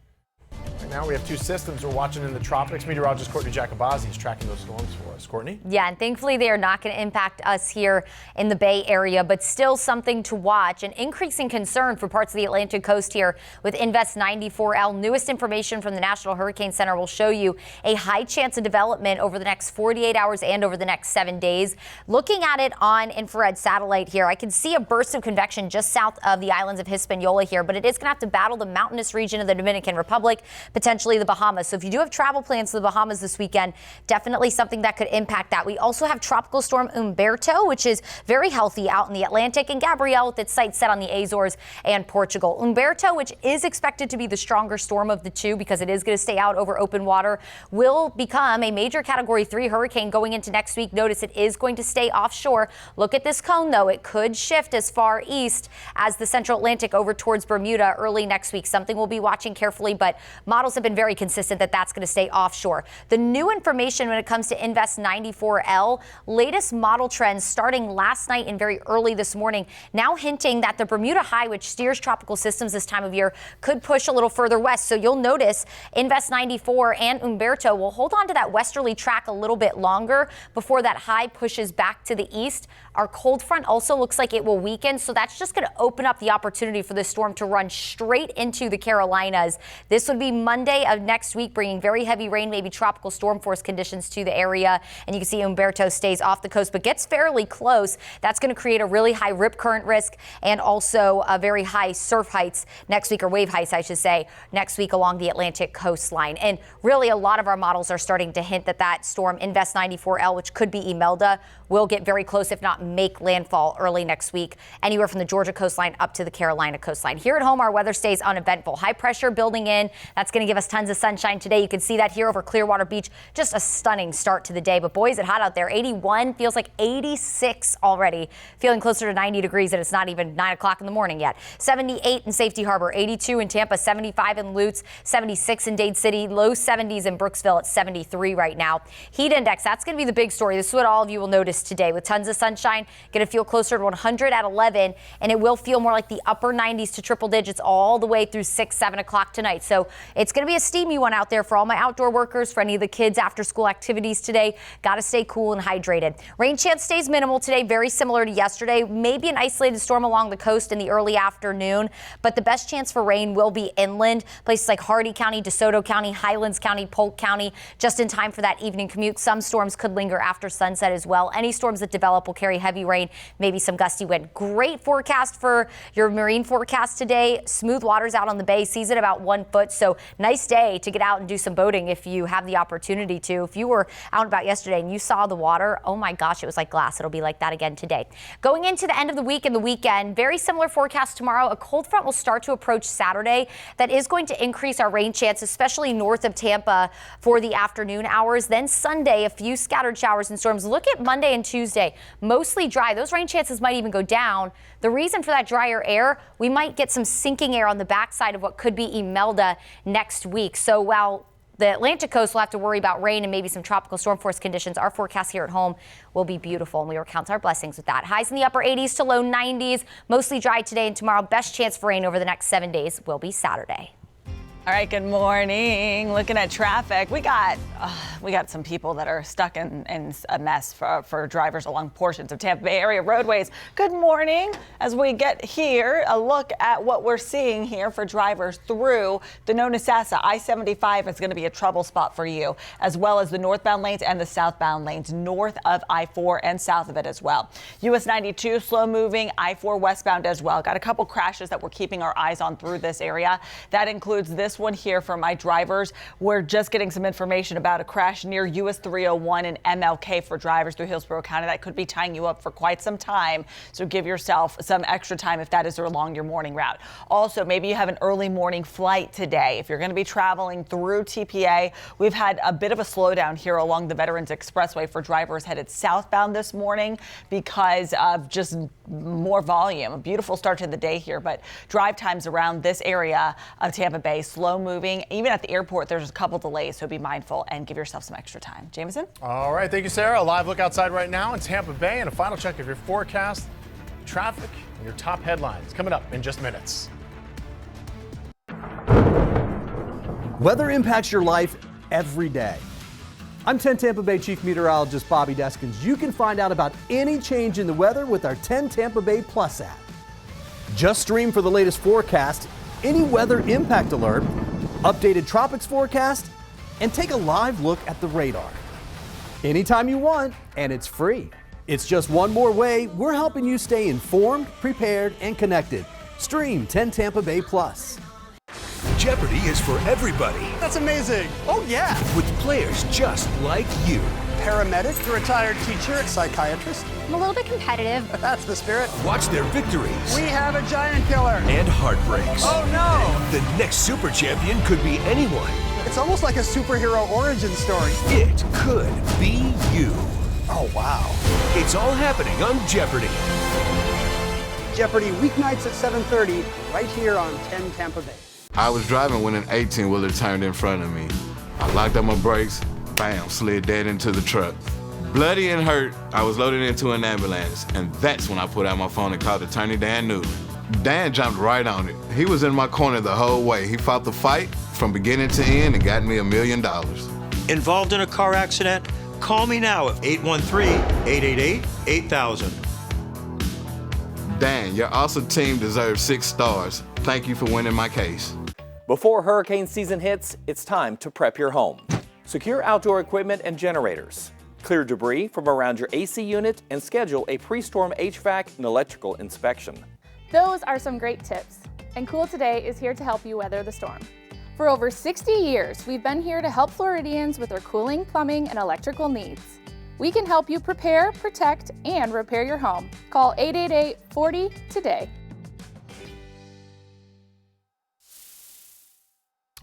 Right now we have two systems we're watching in the tropics. Meteorologist Courtney Jacobazi is tracking those storms for us. Courtney? Yeah, and thankfully they are not going to impact us here in the Bay Area, but still something to watch. An increasing concern for parts of the Atlantic coast here with Invest 94L. Newest information from the National Hurricane Center will show you a high chance of development over the next 48 hours and over the next 7 days. Looking at it on infrared satellite here, I can see a burst of convection just south of the islands of Hispaniola here, but it is going to have to battle the mountainous region of the Dominican Republic, potentially the Bahamas. So if you do have travel plans to the Bahamas this weekend, definitely something that could impact that. We also have Tropical Storm Umberto, which is very healthy out in the Atlantic, and Gabrielle with its sights set on the Azores and Portugal. Umberto, which is expected to be the stronger storm of the two because it is going to stay out over open water, will become a major Category 3 hurricane going into next week. Notice it is going to stay offshore. Look at this cone, though. It could shift as far east as the Central Atlantic over towards Bermuda early next week. Something we'll be watching carefully, but models have been very consistent that that's going to stay offshore. The new information when it comes to Invest 94L, latest model trends starting last night and very early this morning, now hinting that the Bermuda high, which steers tropical systems this time of year, could push a little further west. So you'll notice Invest 94 and Umberto will hold on to that westerly track a little bit longer before that high pushes back to the east. Our cold front also looks like it will weaken, so that's just going to open up the opportunity for this storm to run straight into the Carolinas. This would be Monday of next week, bringing very heavy rain, maybe tropical storm force conditions to the area. And you can see Umberto stays off the coast, but gets fairly close. That's going to create a really high rip current risk and also a very high surf heights next week, or wave heights, I should say, next week along the Atlantic coastline. And really, a lot of our models are starting to hint that that storm, Invest 94L, which could be Imelda, will get very close, if not make landfall early next week, anywhere from the Georgia coastline up to the Carolina coastline. Here at home, our weather stays uneventful. High pressure building in. That's going to give us tons of sunshine today. You can see that here over Clearwater Beach. Just a stunning start to the day. But boy, is it hot out there. 81 feels like 86 already. Feeling closer to 90 degrees, and it's not even 9 o'clock in the morning yet. 78 in Safety Harbor, 82 in Tampa, 75 in Lutz, 76 in Dade City, low 70s in Brooksville at 73 right now. Heat index, that's going to be the big story. This is what all of you will notice today. With tons of sunshine, going to feel closer to 100 at 11, and it will feel more like the upper 90s to triple digits all the way through 6, 7 o'clock tonight. So it's going to be a steamy one out there for all my outdoor workers, for any of the kids after school activities today. Got to stay cool and hydrated. Rain chance stays minimal today, very similar to yesterday. Maybe an isolated storm along the coast in the early afternoon, but the best chance for rain will be inland. Places like Hardy County, DeSoto County, Highlands County, Polk County, just in time for that evening commute. Some storms could linger after sunset as well. Any storms that develop will carry heavy rain, maybe some gusty wind. Great forecast for your marine forecast today. Smooth waters out on the bay, seas at about 1 foot. So nice day to get out and do some boating if you have the opportunity to. If you were out and about yesterday and you saw the water, oh my gosh, it was like glass. It'll be like that again today. Going into the end of the week and the weekend, very similar forecast tomorrow. A cold front will start to approach Saturday. That is going to increase our rain chance, especially north of Tampa for the afternoon hours. Then Sunday, a few scattered showers and storms. Look at Monday and Tuesday, mostly dry. Those rain chances might even go down. The reason for that drier air, we might get some sinking air on the backside of what could be Imelda next week. So while the Atlantic coast will have to worry about rain and maybe some tropical storm force conditions, our forecast here at home will be beautiful, and we will count our blessings with that. Highs in the upper 80s to low 90s, mostly dry today and tomorrow. Best chance for rain over the next 7 days will be Saturday. All right, good morning. Looking at traffic, we got some people that are stuck in a mess for drivers along portions of Tampa Bay area roadways. Good morning. As we get here, a look at what we're seeing here for drivers through the Nonasassa. I-75 is going to be a trouble spot for you, as well as the northbound lanes and the southbound lanes north of I-4 and south of it as well. US 92 slow moving, I-4 westbound as well. Got a couple crashes that we're keeping our eyes on through this area. That includes this one here for my drivers. We're just getting some information about a crash near US 301 and MLK for drivers through Hillsboro County. That could be tying you up for quite some time. So give yourself some extra time if that is along your morning route. Also, maybe you have an early morning flight today. If you're going to be traveling through TPA, we've had a bit of a slowdown here along the Veterans Expressway for drivers headed southbound this morning because of just more volume. A beautiful start to the day here, but drive times around this area of Tampa Bay slow moving. Even at the airport, there's a couple delays, so be mindful and give yourself some extra time. Jameson? All right, thank you, Sarah. A live look outside right now in Tampa Bay and a final check of your forecast. traffic, and your top headlines coming up in just minutes. Weather impacts your life every day. I'm 10 Tampa Bay Chief Meteorologist Bobby Deskins. You can find out about any change in the weather with our 10 Tampa Bay Plus app. Just stream for the latest forecast, any weather impact alert, updated tropics forecast, and take a live look at the radar. Anytime you want, and it's free. It's just one more way we're helping you stay informed, prepared, and connected. Stream 10 Tampa Bay Plus. Jeopardy is for everybody. That's amazing. Oh, yeah. With players just like you. Paramedic, retired teacher, psychiatrist. I'm a little bit competitive. That's the spirit. Watch their victories. We have a giant killer. And heartbreaks. Oh, no. The next super champion could be anyone. It's almost like a superhero origin story. It could be you. Oh, wow. It's all happening on Jeopardy! Jeopardy weeknights at 7:30, right here on 10 Tampa Bay. I was driving when an 18-wheeler turned in front of me. I locked up my brakes, bam, slid dead into the truck. Bloody and hurt, I was loaded into an ambulance, and that's when I put out my phone and called Attorney Dan Newland. Dan jumped right on it. He was in my corner the whole way. He fought the fight from beginning to end and got me $1 million. Involved in a car accident? Call me now at 813-888-8000. Dan, your awesome team deserves 6 stars. Thank you for winning my case. Before hurricane season hits, it's time to prep your home. Secure outdoor equipment and generators. Clear debris from around your AC unit and schedule a pre-storm HVAC and electrical inspection. Those are some great tips. And Cool Today is here to help you weather the storm. For over 60 years, we've been here to help Floridians with their cooling, plumbing, and electrical needs. We can help you prepare, protect, and repair your home. Call 888-40 today.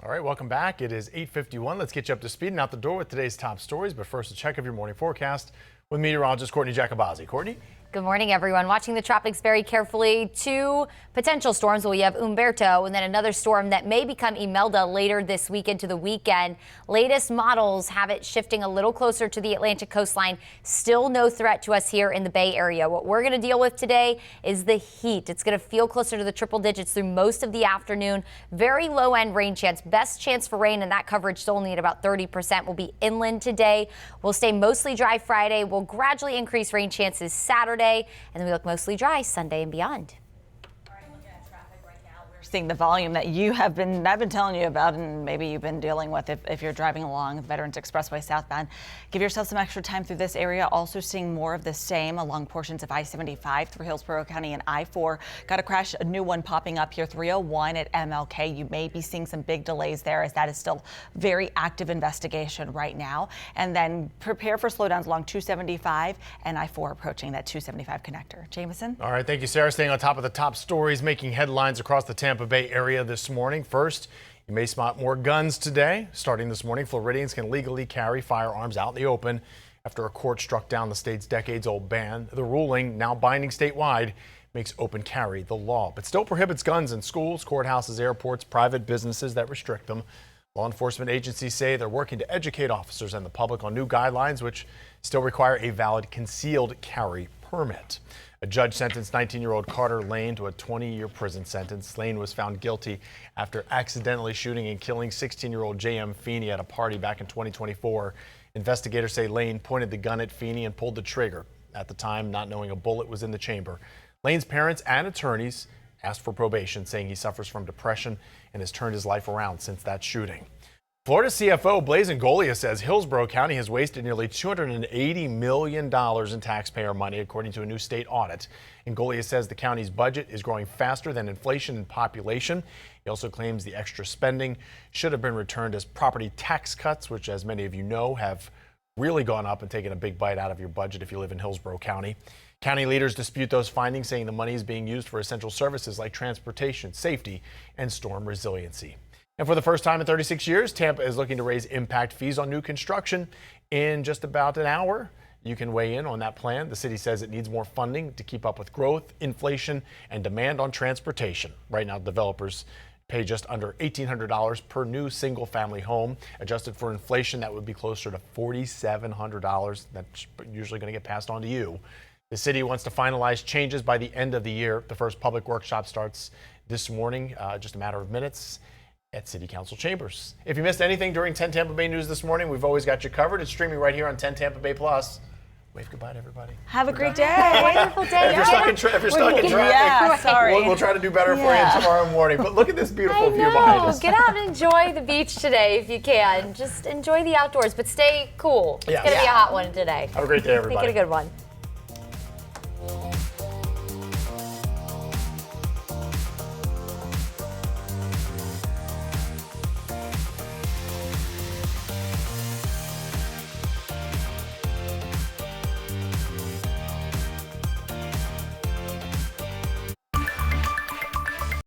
All right, welcome back. It is 8:51. Let's get you up to speed and out the door with today's top stories. But first, a check of your morning forecast with meteorologist Courtney Jacobazzi. Courtney? Good morning, everyone. Watching the tropics very carefully. 2 potential storms. Well, you have Umberto and then another storm that may become Imelda later this week into the weekend. Latest models have it shifting a little closer to the Atlantic coastline. Still no threat to us here in the Bay Area. What we're going to deal with today is the heat. It's going to feel closer to the triple digits through most of the afternoon. Very low end rain chance. Best chance for rain, and that coverage still only at about 30%. Will be inland today. We'll stay mostly dry Friday. We'll gradually increase rain chances Saturday. And then we look mostly dry Sunday and beyond. Seeing the volume that I've been telling you about, and maybe you've been dealing with if you're driving along the Veterans Expressway southbound. Give yourself some extra time through this area. Also seeing more of the same along portions of I-75 through Hillsboro County and I-4. Got a crash, a new one popping up here, 301 at MLK. You may be seeing some big delays there as that is still very active investigation right now. And then prepare for slowdowns along 275 and I-4 approaching that 275 connector. Jameson? All right, thank you, Sarah. Staying on top of the top stories making headlines across the Tampa Bay area this morning. First, you may spot more guns today. Starting this morning, Floridians can legally carry firearms out in the open after a court struck down the state's decades-old ban. The ruling, now binding statewide, makes open carry the law, but still prohibits guns in schools, courthouses, airports, private businesses that restrict them. Law enforcement agencies say they're working to educate officers and the public on new guidelines, which still require a valid concealed carry permit. A judge sentenced 19-year-old Carter Lane to a 20-year prison sentence. Lane was found guilty after accidentally shooting and killing 16-year-old J.M. Feeney at a party back in 2024. Investigators say Lane pointed the gun at Feeney and pulled the trigger, at the time not knowing a bullet was in the chamber. Lane's parents and attorneys asked for probation, saying he suffers from depression and has turned his life around since that shooting. Florida CFO Blazin Golia says Hillsboro County has wasted nearly $280 million in taxpayer money, according to a new state audit. And Golia says the county's budget is growing faster than inflation and population. He also claims the extra spending should have been returned as property tax cuts, which, as many of you know, have really gone up and taken a big bite out of your budget if you live in Hillsboro County. County leaders dispute those findings, saying the money is being used for essential services like transportation, safety, and storm resiliency. And for the first time in 36 years, Tampa is looking to raise impact fees on new construction in just about an hour. You can weigh in on that plan. The city says it needs more funding to keep up with growth, inflation, and demand on transportation. Right now, developers pay just under $1,800 per new single-family home. Adjusted for inflation, that would be closer to $4,700. That's usually going to get passed on to you. The city wants to finalize changes by the end of the year. The first public workshop starts this morning, just a matter of minutes, at City Council chambers. If you missed anything during 10 Tampa Bay News this morning, we've always got you covered. It's streaming right here on 10 Tampa Bay Plus. Wave goodbye to everybody. Have a great day. Wonderful day. If you're stuck in traffic, Yeah, sorry. We'll try to do better for you tomorrow morning. But look at this beautiful view behind us. Get out and enjoy the beach today if you can. Just enjoy the outdoors, but stay cool. It's going to be a hot one today. Have a great day, everybody. Make it a good one.